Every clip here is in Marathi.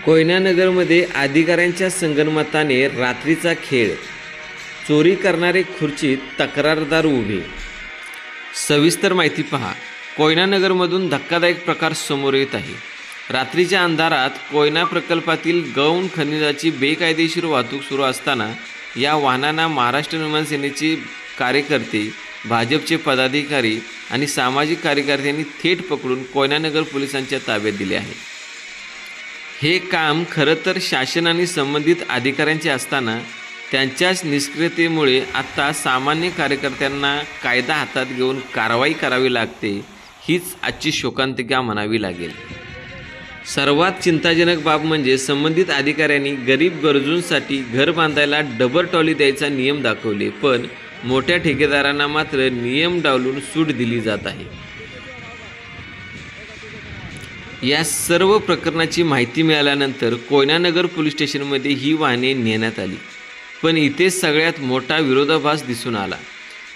कोयनानगरमध्ये अधिकाऱ्यांच्या संगनमताने रात्रीचा खेळ, चोरी करणारे खुर्चीत तक्रारदार उभे। सविस्तर माहिती पहा। कोयनानगरमधून धक्कादायक प्रकार समोर येत आहे। रात्रीच्या अंधारात कोयना प्रकल्पातील गौण खनिजाची बेकायदेशीर वाहतूक सुरू असताना या वाहनांना महाराष्ट्र निर्माण सेनेचे कार्यकर्ते, भाजपचे पदाधिकारी आणि सामाजिक कार्यकर्त्यांनी थेट पकडून कोयनानगर पोलिसांच्या ताब्यात दिले आहे। हे काम खरं तर शासन आणि संबंधित अधिकाऱ्यांचे असताना त्यांच्याच निष्क्रियतेमुळे आता सामान्य कार्यकर्त्यांना कायदा हातात घेऊन कारवाई करावी लागते, हीच आजची शोकांतिका म्हणावी लागेल। सर्वात चिंताजनक बाब म्हणजे संबंधित अधिकाऱ्यांनी गरीब गरजूंसाठी घर बांधायला डबर टॉली द्यायचा नियम दाखवले, पण मोठ्या ठेकेदारांना मात्र नियम डावलून सूट दिली जात आहे। या सर्व प्रकरणाची माहिती मिळाल्यानंतर कोयनानगर पोलीस स्टेशनमध्ये ही वाहने नेण्यात आली, पण इथे सगळ्यात मोठा विरोधाभास दिसून आला।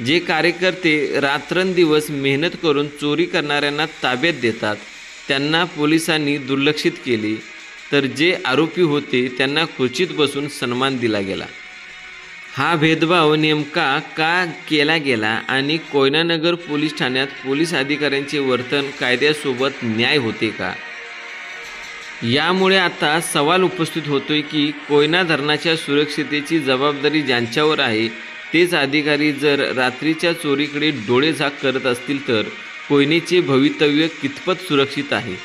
जे कार्यकर्ते रात्रंदिवस मेहनत करून चोरी करणाऱ्यांना ताब्यात देतात त्यांना पोलिसांनी दुर्लक्षित केले, तर जे आरोपी होते त्यांना खुर्चीत बसून सन्मान दिला गेला। हा भेदभाव नेमका का केला गेला आणि कोयनानगर पोलीस ठाण्यात पोलीस अधिकाऱ्यांचे वर्तन कायद्यासोबत न्याय होते का? यामुळे आता सवाल उपस्थित होतोय की कोयना धरणाच्या सुरक्षिततेची जबाबदारी ज्यांच्यावर आहे तेच अधिकारी जर रात्रीच्या चोरीकडे डोळेझाक करत असतील तर कोयनेचे भवितव्य कितपत सुरक्षित आहे?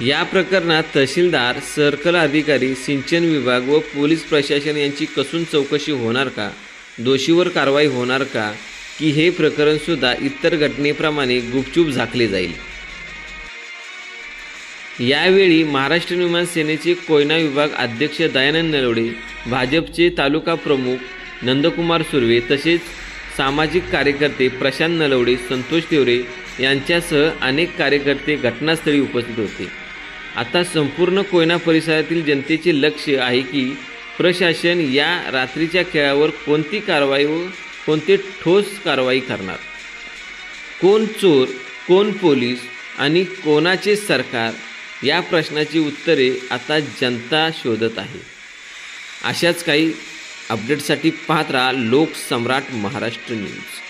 या प्रकरणात तहसीलदार, सर्कल अधिकारी, सिंचन विभाग व पोलीस प्रशासन यांची कसून चौकशी होणार का? दोषीवर कारवाई होणार का? की हे प्रकरणसुद्धा इतर घटनेप्रमाणे गुपचूप झाकले जाईल? यावेळी महाराष्ट्र निर्माण सेनेचे कोयना विभाग अध्यक्ष दयानंद नलवडे, भाजपचे तालुका प्रमुख नंदकुमार सुर्वे तसेच सामाजिक कार्यकर्ते प्रशांत नलवडे, संतोष तिवरे यांच्यासह अनेक कार्यकर्ते घटनास्थळी उपस्थित होते। आता संपूर्ण कोयना परिसरातील जनतेचे लक्ष आहे की प्रशासन या रात्रीच्या खेळावर कोणती कारवाई व कोणते ठोस कारवाई करणार? कोण चोर, कोण पोलीस आणि कोणाचे सरकार? या प्रश्नाची उत्तरे आता जनता शोधत आहे। अशाच काही अपडेट्ससाठी पाहत राहा लोकसम्राट महाराष्ट्र न्यूज।